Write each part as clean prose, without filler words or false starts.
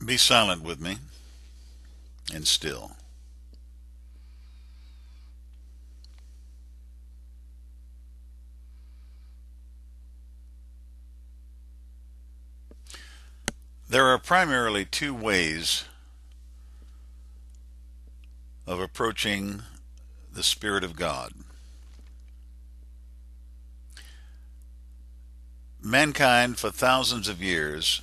Be silent with me and still. There are primarily two ways of approaching the Spirit of God. Mankind, for thousands of years,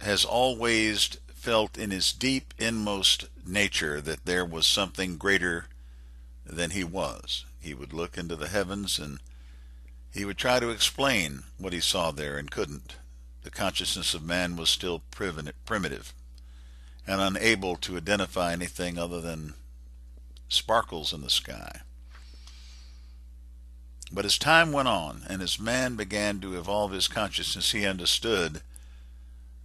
has always felt in his deep inmost nature that there was something greater than he was. He would look into the heavens and he would try to explain what he saw there and couldn't. The consciousness of man was still primitive and unable to identify anything other than sparkles in the sky. But as time went on and as man began to evolve his consciousness, he understood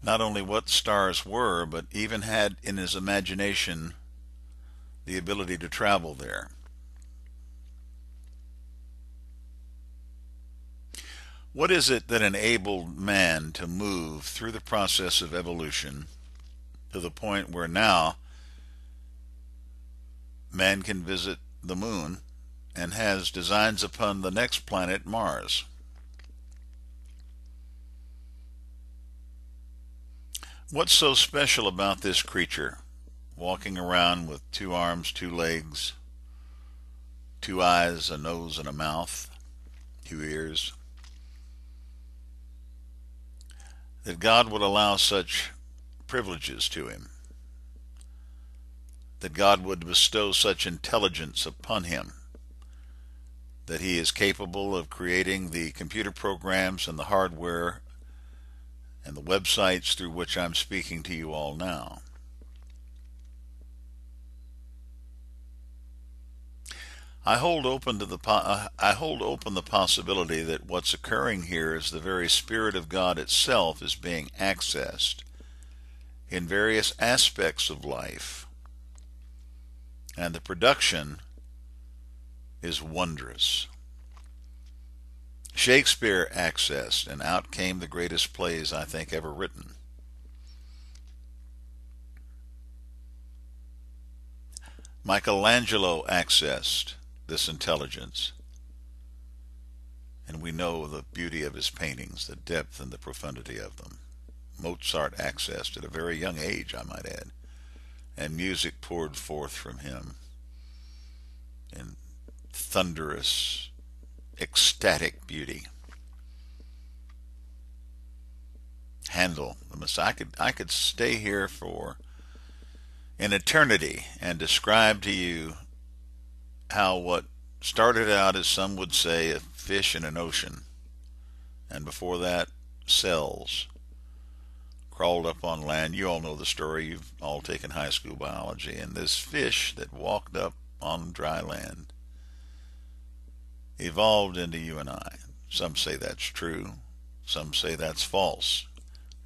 not only what stars were, but even had in his imagination the ability to travel there. What is it that enabled man to move through the process of evolution to the point where now man can visit the moon and has designs upon the next planet, Mars? What's so special about this creature walking around with two arms, two legs, two eyes, a nose, and a mouth, two ears, that God would allow such privileges to him, that God would bestow such intelligence upon him, that he is capable of creating the computer programs and the hardware and the websites through which I'm speaking to you all now? I hold open the possibility that what's occurring here is the very Spirit of God itself is being accessed in various aspects of life, and the production is wondrous. Shakespeare accessed, and out came the greatest plays I think ever written. Michelangelo accessed this intelligence, and we know the beauty of his paintings, the depth and the profundity of them. Mozart accessed at a very young age, I might add, and music poured forth from him in thunderous, ecstatic beauty. Handel, the Messiah. I could stay here for an eternity and describe to you how what started out as, some would say, a fish in an ocean, and before that cells, crawled up on land. You all know the story. You've all taken high school biology. And this fish that walked up on dry land evolved into you and I. Some say that's true. Some say that's false.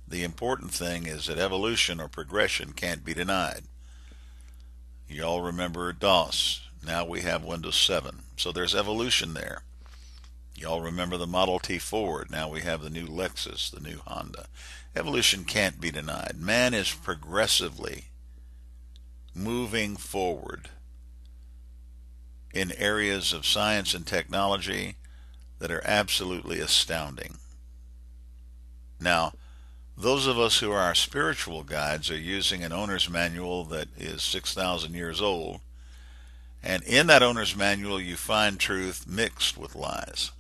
The important thing is that evolution or progression can't be denied. You all remember DOS. Now we have Windows 7. So there's evolution there. You all remember the Model T Ford. Now we have the new Lexus, the new Honda. Evolution can't be denied. Man is progressively moving forward in areas of science and technology that are absolutely astounding. Now, those of us who are our spiritual guides are using an owner's manual that is 6,000 years old, and in that owner's manual you find truth mixed with lies.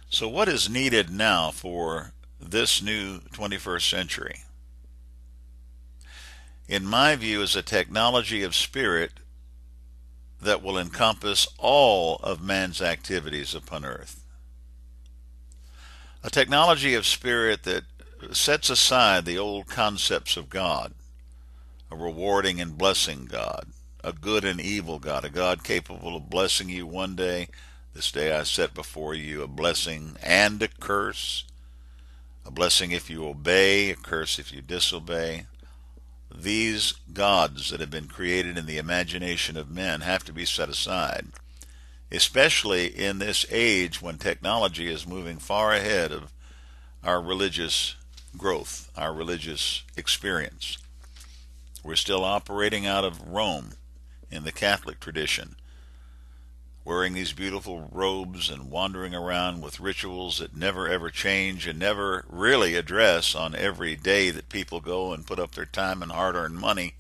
So what is needed now for this new 21st century? In my view, is a technology of spirit that will encompass all of man's activities upon earth. A technology of spirit that sets aside the old concepts of God, a rewarding and blessing God, a good and evil God, a God capable of blessing you one day. This day I set before you a blessing and a curse. A blessing if you obey, a curse if you disobey. These gods that have been created in the imagination of men have to be set aside, especially in this age when technology is moving far ahead of our religious growth, our religious experience. We're still operating out of Rome in the Catholic tradition, wearing these beautiful robes and wandering around with rituals that never ever change and never really address on every day that people go and put up their time and hard-earned money.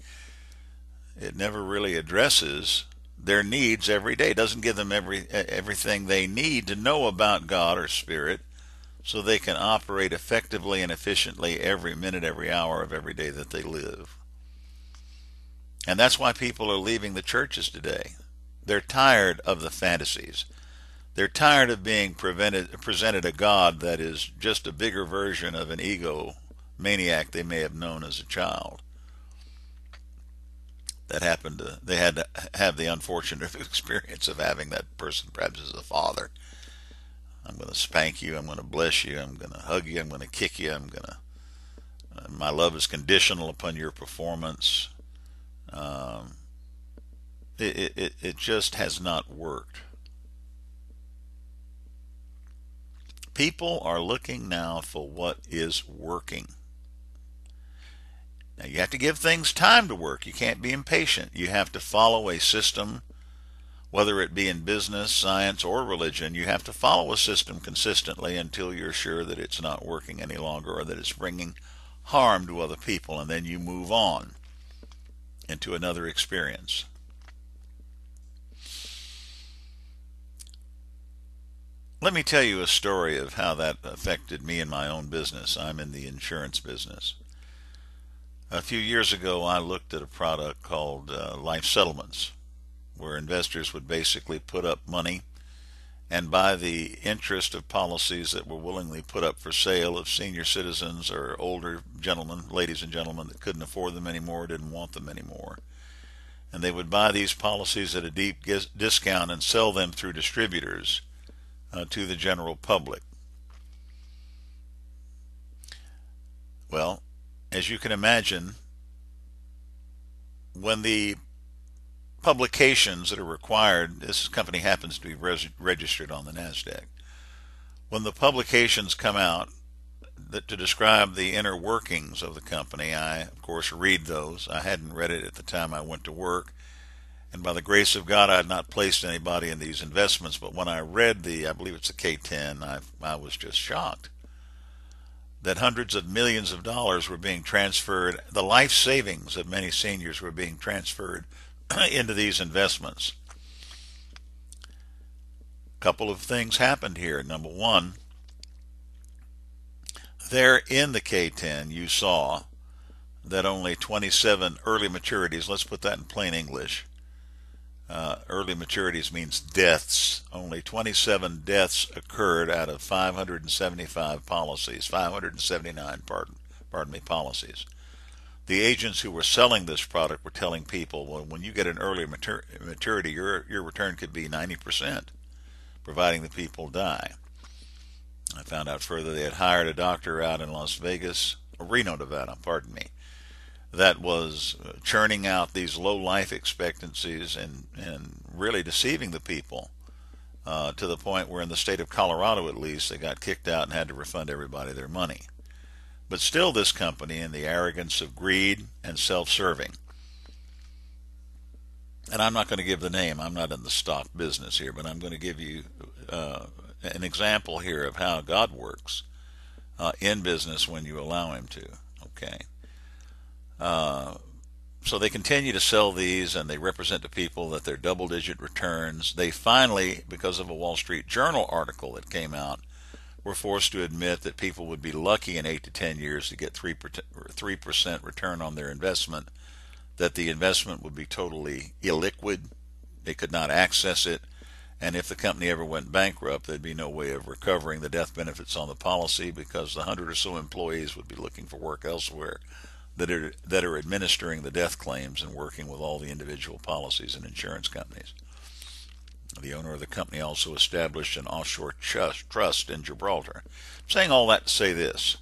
It never really addresses their needs every day. It doesn't give them everything they need to know about God or Spirit so they can operate effectively and efficiently every minute, every hour of every day that they live. And that's why people are leaving the churches today. They're tired of the fantasies. They're tired of being presented a God that is just a bigger version of an ego maniac they may have known as a child. They had to have the unfortunate experience of having that person perhaps as a father. I'm going to spank you. I'm going to bless you. I'm going to hug you. I'm going to kick you. My love is conditional upon your performance. It just has not worked. People are looking now for what is working. Now you have to give things time to work. You can't be impatient. You have to follow a system, whether it be in business, science, or religion. You have to follow a system consistently until you're sure that it's not working any longer or that it's bringing harm to other people, and then you move on into another experience. Let me tell you a story of how that affected me in my own business. I'm in the insurance business. A few years ago, I looked at a product called life settlements, where investors would basically put up money and buy the interest of policies that were willingly put up for sale of senior citizens or older gentlemen, ladies and gentlemen that couldn't afford them anymore, didn't want them anymore. And they would buy these policies at a deep discount and sell them through distributors to the general public. Well, as you can imagine, when the publications that are required, this company happens to be registered on the NASDAQ, when the publications come out to describe the inner workings of the company, I, of course, read those. I hadn't read it at the time I went to work, and by the grace of God, I had not placed anybody in these investments, but when I read I believe it's the K10, I was just shocked that hundreds of millions of dollars were being transferred. The life savings of many seniors were being transferred into these investments. A couple of things happened here. Number one, there in the K10 you saw that only 27 early maturities, let's put that in plain English, early maturities means deaths. Only 27 deaths occurred out of 575 policies, 579, pardon me, policies. The agents who were selling this product were telling people, well, when you get an early maturity, your return could be 90%, providing the people die. I found out further they had hired a doctor out in Reno, Nevada, pardon me, that was churning out these low life expectancies and really deceiving the people to the point where in the state of Colorado, at least, they got kicked out and had to refund everybody their money. But still, this company, in the arrogance of greed and self-serving, and I'm not going to give the name, I'm not in the stock business here, but I'm going to give you an example here of how God works in business when you allow him to. Okay. So they continue to sell these, and they represent to people that they're double-digit returns. They finally, because of a Wall Street Journal article that came out, were forced to admit that people would be lucky in 8 to 10 years to get 3% return on their investment, that the investment would be totally illiquid. They could not access it, and if the company ever went bankrupt, there'd be no way of recovering the death benefits on the policy because the 100 or so employees would be looking for work elsewhere that are administering the death claims and working with all the individual policies and insurance companies. The owner of the company also established an offshore trust in Gibraltar. I'm saying all that to say this.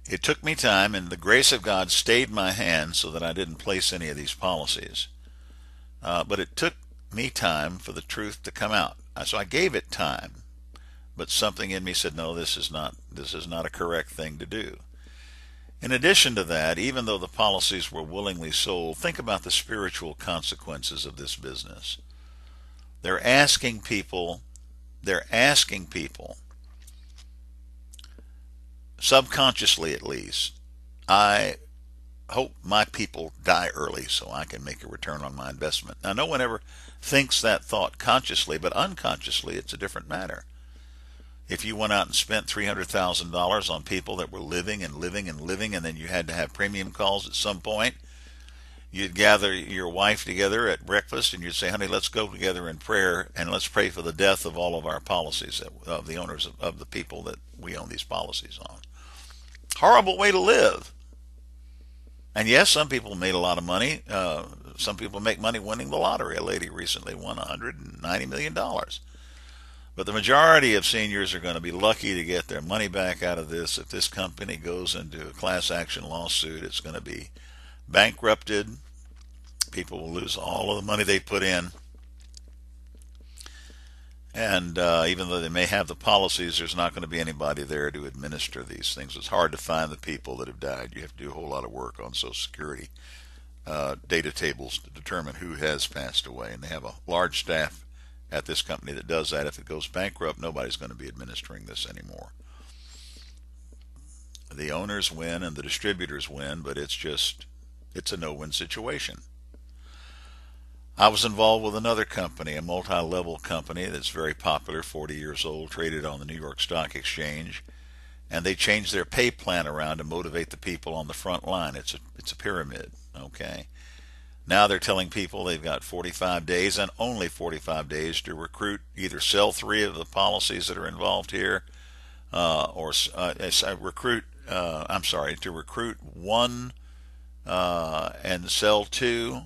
It took me time, and the grace of God stayed my hand so that I didn't place any of these policies. But it took me time for the truth to come out. So I gave it time. but something in me said, no, this is not a correct thing to do. In addition to that, even though the policies were willingly sold, think about the spiritual consequences of this business. They're asking people, subconsciously at least, I hope my people die early so I can make a return on my investment. Now, no one ever thinks that thought consciously, but unconsciously it's a different matter. If you went out and spent $300,000 on people that were living and living and living, and then you had to have premium calls at some point, you'd gather your wife together at breakfast and you'd say, honey, let's go together in prayer and let's pray for the death of all of our policies, of the owners of the people that we own these policies on. Horrible way to live. And yes, some people made a lot of money. Some people make money winning the lottery. A lady recently won $190 million. But the majority of seniors are going to be lucky to get their money back out of this. If this company goes into a class action lawsuit, it's going to be bankrupted. People will lose all of the money they put in. And even though they may have the policies, there's not going to be anybody there to administer these things. It's hard to find the people that have died. You have to do a whole lot of work on Social Security data tables to determine who has passed away. And they have a large staff at this company that does that. If it goes bankrupt, nobody's going to be administering this anymore. The owners win and the distributors win, but it's a no-win situation. I was involved with another company, a multi-level company that's very popular, 40 years old, traded on the New York Stock Exchange, and they changed their pay plan around to motivate the people on the front line. It's a pyramid, okay? Now they're telling people they've got 45 days and only 45 days to recruit, either sell 3 of the policies that are involved here, or to recruit 1 and sell 2,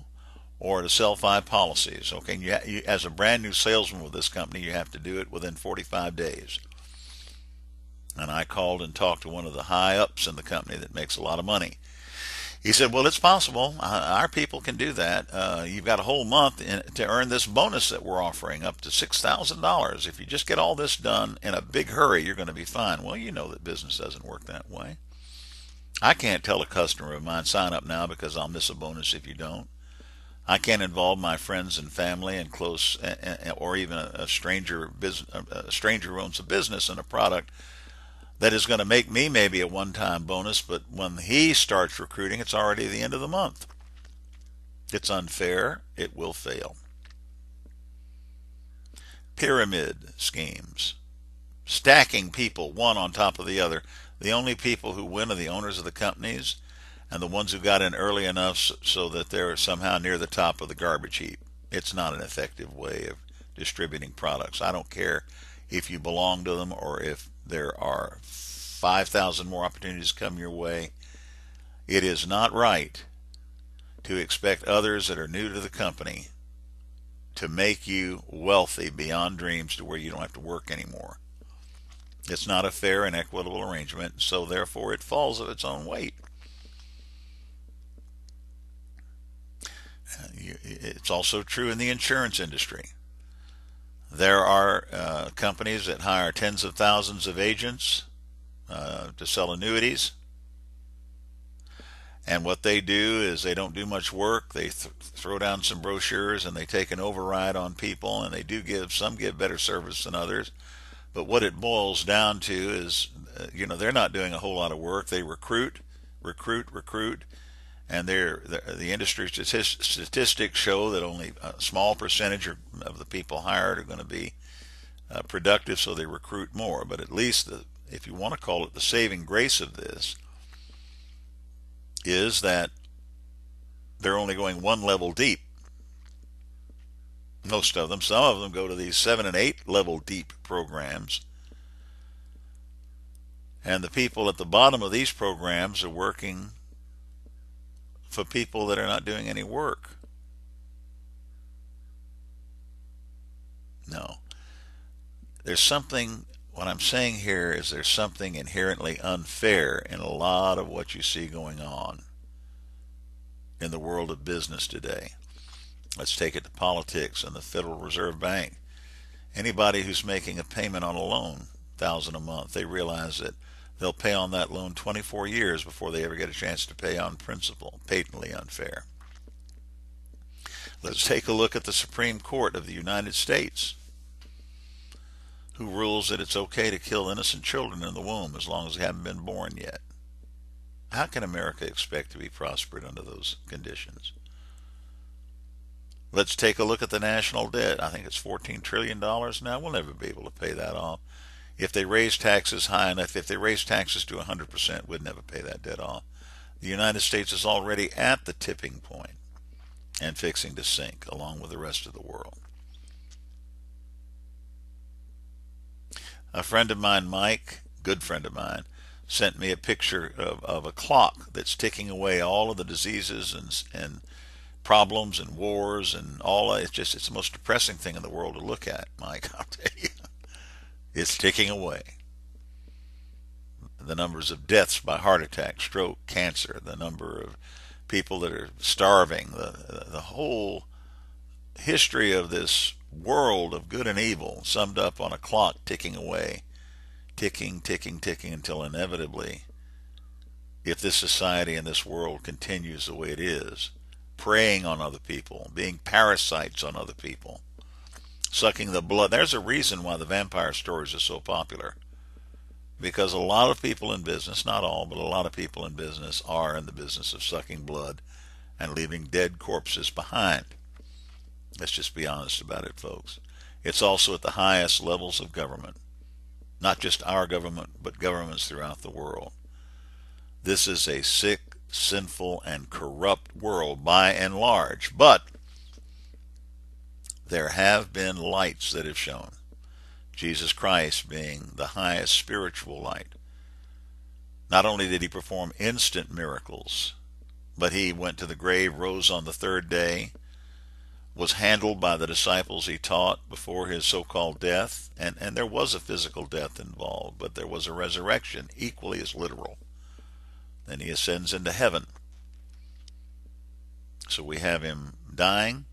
or to sell 5 policies. Okay, and you, as a brand new salesman with this company, you have to do it within 45 days. And I called and talked to one of the high ups in the company that makes a lot of money. He said, well, it's possible. Our people can do that. You've got a whole month to earn this bonus that we're offering, up to $6,000. If you just get all this done in a big hurry, you're going to be fine. Well, you know that business doesn't work that way. I can't tell a customer of mine, sign up now because I'll miss a bonus if you don't. I can't involve my friends and family and close, or even a stranger who owns a business and a product that is going to make me maybe a one-time bonus, but when he starts recruiting, it's already the end of the month. It's unfair. It will fail. Pyramid schemes. Stacking people one on top of the other. The only people who win are the owners of the companies and the ones who got in early enough so that they're somehow near the top of the garbage heap. It's not an effective way of distributing products. I don't care if you belong to them or if there are 5,000 more opportunities come your way. It is not right to expect others that are new to the company to make you wealthy beyond dreams to where you don't have to work anymore. It's not a fair and equitable arrangement, so therefore it falls of its own weight. It's also true in the insurance industry. There are companies that hire tens of thousands of agents to sell annuities. And what they do is they don't do much work. They throw down some brochures and they take an override on people, and they do some give better service than others. But what it boils down to is, they're not doing a whole lot of work. They recruit, and the industry statistics show that only a small percentage of the people hired are going to be productive, so they recruit more. But at least, if you want to call it, the saving grace of this is that they're only going one level deep. Most of them, some of them go to these 7 and 8 level deep programs. And the people at the bottom of these programs are working for people that are not doing any work. No. What I'm saying here is there's something inherently unfair in a lot of what you see going on in the world of business today. Let's take it to politics and the Federal Reserve Bank. Anybody who's making a payment on a loan $100,000 a month, they realize that they'll pay on that loan 24 years before they ever get a chance to pay on principal. Patently unfair. Let's take a look at the Supreme Court of the United States, who rules that it's okay to kill innocent children in the womb as long as they haven't been born yet. How can America expect to be prospered under those conditions? Let's take a look at the national debt. I think it's $14 trillion now. We'll never be able to pay that off. If they raise taxes high enough, if they raise taxes to 100%, we'd never pay that debt off. The United States is already at the tipping point and fixing to sink along with the rest of the world. A friend of mine, Mike, good friend of mine, sent me a picture of a clock that's ticking away all of the diseases and problems and wars and all. It's the most depressing thing in the world to look at, Mike. I'll tell you, it's ticking away. The numbers of deaths by heart attack, stroke, cancer, the number of people that are starving, the whole history of this world of good and evil summed up on a clock ticking away, ticking, ticking, ticking, until inevitably, if this society and this world continues the way it is, preying on other people, being parasites on other people, sucking the blood. There's a reason why the vampire stories are so popular. Because a lot of people in business, not all, but a lot of people in business are in the business of sucking blood and leaving dead corpses behind. Let's just be honest about it, folks. It's also at the highest levels of government. Not just our government, but governments throughout the world. This is a sick, sinful, and corrupt world by and large. But there have been lights that have shone. Jesus Christ being the highest spiritual light. Not only did he perform instant miracles, but he went to the grave, rose on the third day, was handled by the disciples he taught before his so-called death, and there was a physical death involved, but there was a resurrection equally as literal. Then he ascends into heaven. So we have him dying,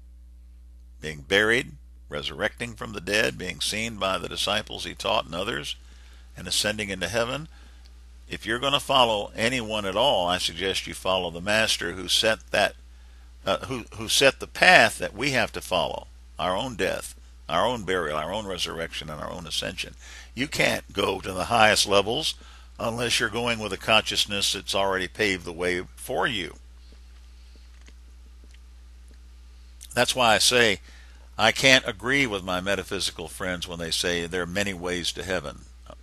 being buried, resurrecting from the dead, being seen by the disciples he taught and others, and ascending into heaven. If you're going to follow anyone at all, I suggest you follow the Master who set that, who set the path that we have to follow: our own death, our own burial, our own resurrection, and our own ascension. You can't go to the highest levels unless you're going with a consciousness that's already paved the way for you. That's why I say I can't agree with my metaphysical friends when they say there are many ways to heaven.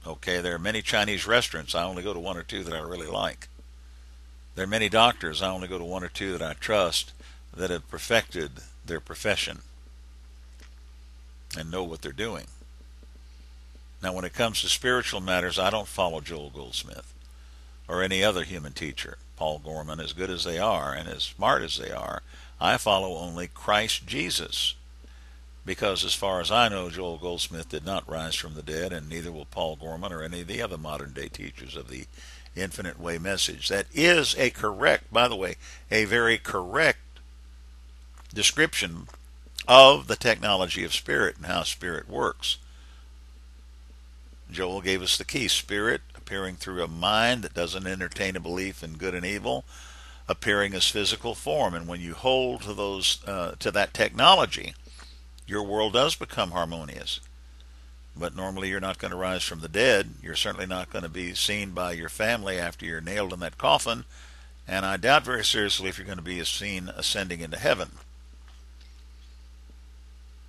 Okay, there are many Chinese restaurants. I only go to one or two that I really like. There are many doctors. I only go to one or two that I trust, that have perfected their profession and know what they're doing. Now, when it comes to spiritual matters, I don't follow Joel Goldsmith or any other human teacher, Paul Gorman, as good as they are and as smart as they are. I follow only Christ Jesus. Because as far as I know, Joel Goldsmith did not rise from the dead, and neither will Paul Gorman or any of the other modern-day teachers of the infinite way message. That is a correct, by the way, a very correct description of the technology of spirit and how spirit works. Joel gave us the key: spirit appearing through a mind that doesn't entertain a belief in good and evil, appearing as physical form. And when you hold to those, to that technology, your world does become harmonious. But normally you're not going to rise from the dead. You're certainly not going to be seen by your family after you're nailed in that coffin. And I doubt very seriously if you're going to be seen ascending into heaven.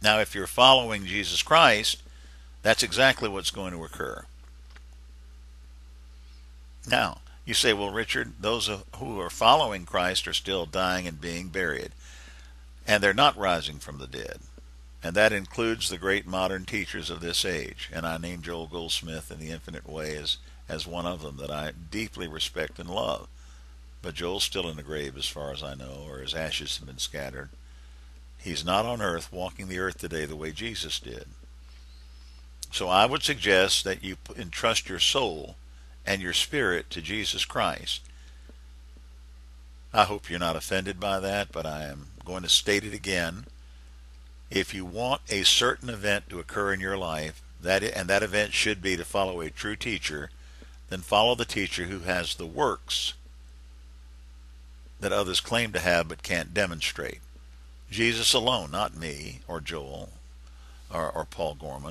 Now, if you're following Jesus Christ, that's exactly what's going to occur. Now, you say, well, Richard, those who are following Christ are still dying and being buried, and they're not rising from the dead. And that includes the great modern teachers of this age. And I name Joel Goldsmith in the Infinite Way as one of them that I deeply respect and love. But Joel's still in the grave as far as I know, or his ashes have been scattered. He's not on earth, walking the earth today the way Jesus did. So I would suggest that you entrust your soul and your spirit to Jesus Christ. I hope you're not offended by that, but I am going to state it again. If you want a certain event to occur in your life that event should be to follow a true teacher, then follow the teacher who has the works that others claim to have but can't demonstrate. Jesus alone, not me or Joel or Paul Gorman.